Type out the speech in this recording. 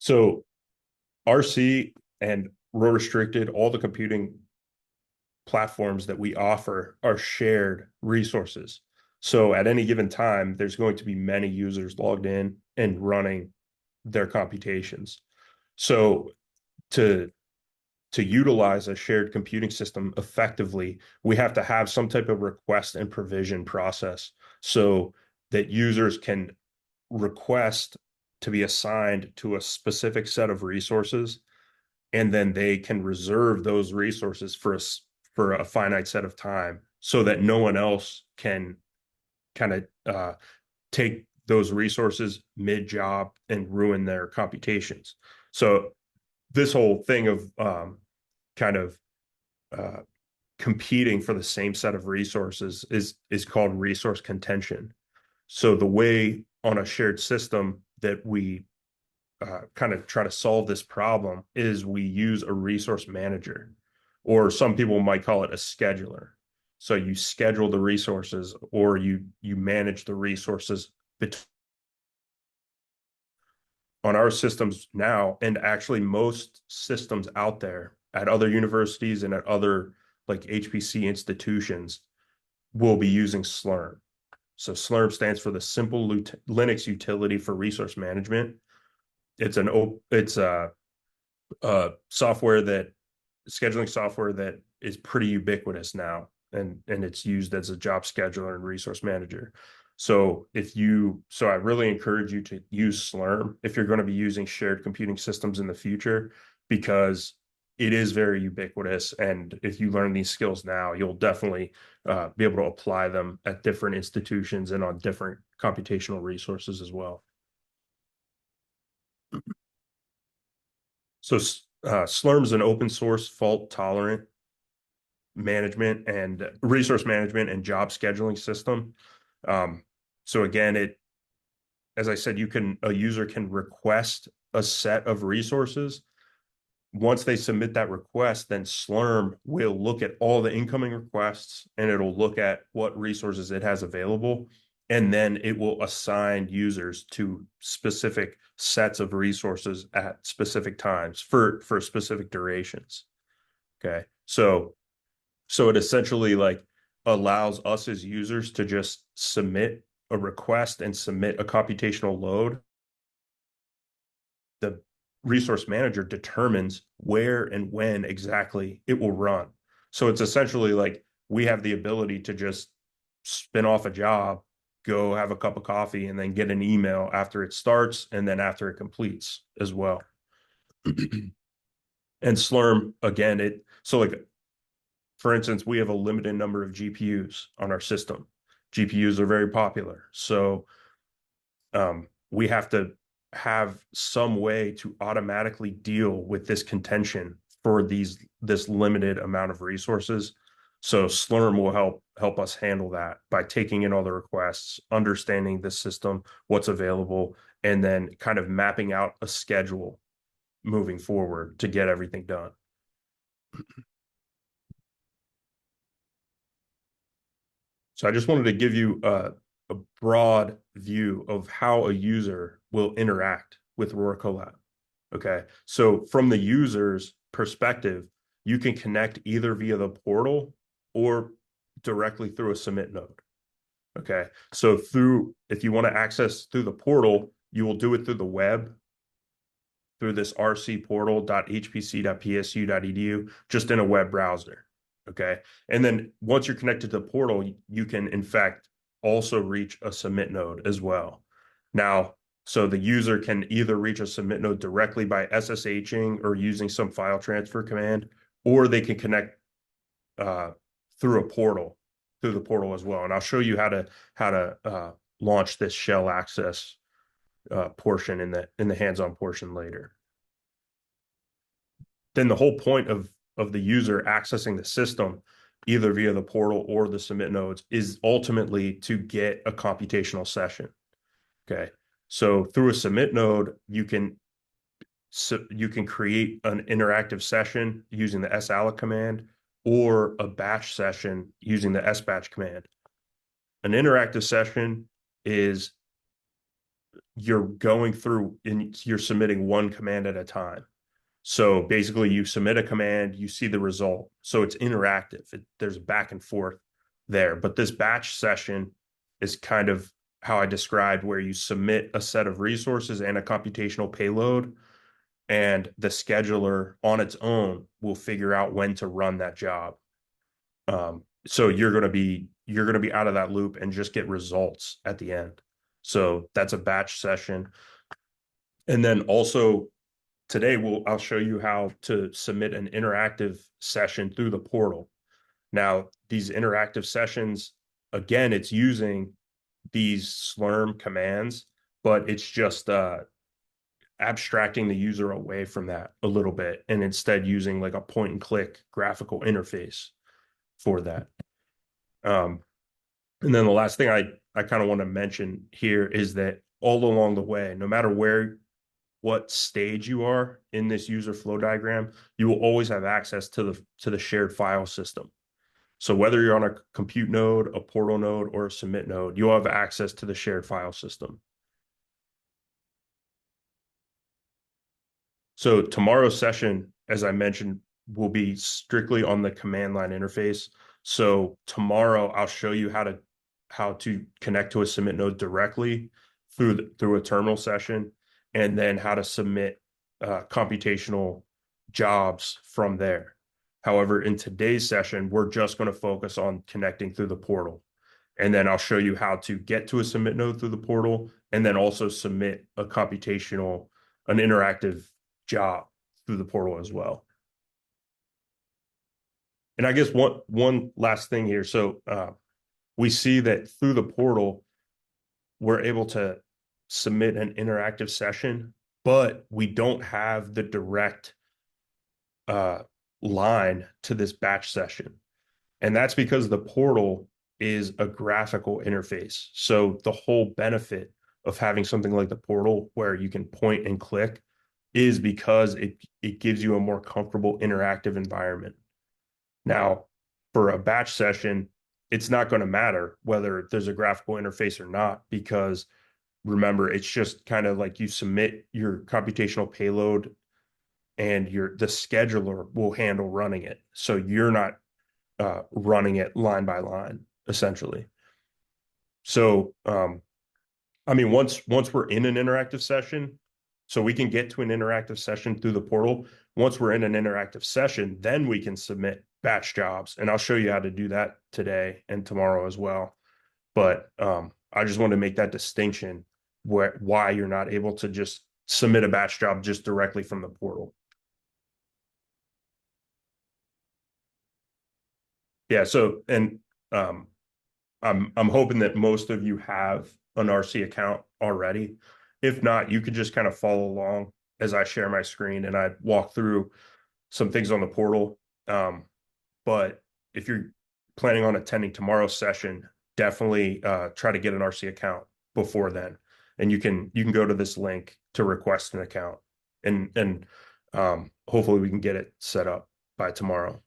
So RC and row restricted, all the computing platforms that we offer are shared resources. So at any given time, there's going to be many users logged in and running their computations. So to to utilize a shared computing system effectively, we have to have some type of request and provision process so that users can request to be assigned to a specific set of resources, and then they can reserve those resources for a finite set of time so that no one else can kind of take those resources mid-job and ruin their computations. So this whole thing of kind of uh, competing for the same set of resources is called resource contention. So the way on a shared system that we kind of try to solve this problem is we use a resource manager, or some people might call it a scheduler. So you schedule the resources, or you manage the resources on our systems now, and actually most systems out there at other universities and at other like HPC institutions will be using SLURM. So SLURM stands for the Simple Linux Utility for Resource Management. It's a software that scheduling software that is pretty ubiquitous now, and it's used as a job scheduler and resource manager. So I really encourage you to use Slurm if you're going to be using shared computing systems in the future, because it is very ubiquitous. And if you learn these skills now, you'll definitely be able to apply them at different institutions and on different computational resources as well. So Slurm is an open source, fault tolerant management and resource management and job scheduling system. So again, as I said, a user can request a set of resources. Once they submit that request, then Slurm will look at all the incoming requests, and it'll look at what resources it has available. And then it will assign users to specific sets of resources at specific times for specific durations. Okay. So it essentially like allows us as users to just submit a request and submit a computational load. The resource manager determines where and when exactly it will run. So it's essentially like we have the ability to just spin off a job, go have a cup of coffee, and then get an email after it starts and then after it completes as well. And Slurm, again, like for instance, we have a limited number of GPUs on our system. GPUs are very popular. So we have to have some way to automatically deal with this contention for this limited amount of resources. So Slurm will help us handle that by taking in all the requests, understanding the system, what's available, and then kind of mapping out a schedule moving forward to get everything done. So I just wanted to give you a broad view of how a user will interact with Aurora Collab. Okay. So from the user's perspective, you can connect either via the portal or directly through a submit node. Okay. So if you want to access through the portal, you will do it through the web, through this rcportal.hpc.psu.edu, just in a web browser. Okay. And then once you're connected to the portal, you can in fact also reach a submit node as well. Now, so the user can either reach a submit node directly by SSHing or using some file transfer command, or they can connect through the portal as well. And I'll show you how to launch this shell access portion in the hands-on portion later. Then the whole point of the user accessing the system, either via the portal or the submit nodes, is ultimately to get a computational session. Okay. So through a submit node, you can create an interactive session using the salloc command, or a batch session using the sbatch command. An interactive session is you're going through and you're submitting one command at a time. So basically, you submit a command, you see the result. So it's interactive. There's back and forth there. But this batch session is kind of how I described, where you submit a set of resources and a computational payload, and the scheduler on its own will figure out when to run that job. So you're gonna be out of that loop and just get results at the end. So that's a batch session. And then also today I'll show you how to submit an interactive session through the portal. Now, these interactive sessions, again, it's using these SLURM commands, but it's just abstracting the user away from that a little bit and instead using like a point and click graphical interface for that. Um, and then the last thing I kind of want to mention here is that all along the way, no matter what stage you are in this user flow diagram, you will always have access to the shared file system. So whether you're on a compute node, a portal node, or a submit node, you'll have access to the shared file system. So tomorrow's session, as I mentioned, will be strictly on the command line interface. So tomorrow I'll show you how to connect to a submit node directly through a terminal session, and then how to submit computational jobs from there. However, in today's session, we're just going to focus on connecting through the portal. And then I'll show you how to get to a submit node through the portal, and then also submit an interactive job through the portal as well. And I guess one last thing here. So we see that through the portal, we're able to submit an interactive session, but we don't have the direct line to this batch session. And that's because the portal is a graphical interface. So the whole benefit of having something like the portal where you can point and click is because it gives you a more comfortable interactive environment. Now, for a batch session, it's not going to matter whether there's a graphical interface or not, because remember, it's just kind of like you submit your computational payload and the scheduler will handle running it. So you're not running it line by line, essentially. So, I mean, once we're in an interactive session, so we can get to an interactive session through the portal. Once we're in an interactive session, then we can submit batch jobs, and I'll show you how to do that today and tomorrow as well. But I just want to make that distinction why you're not able to just submit a batch job just directly from the portal. Yeah. So, and I'm hoping that most of you have an RC account already. If not, you could just kind of follow along as I share my screen and I walk through some things on the portal. But if you're planning on attending tomorrow's session, definitely try to get an RC account before then. And you can go to this link to request an account, and hopefully we can get it set up by tomorrow.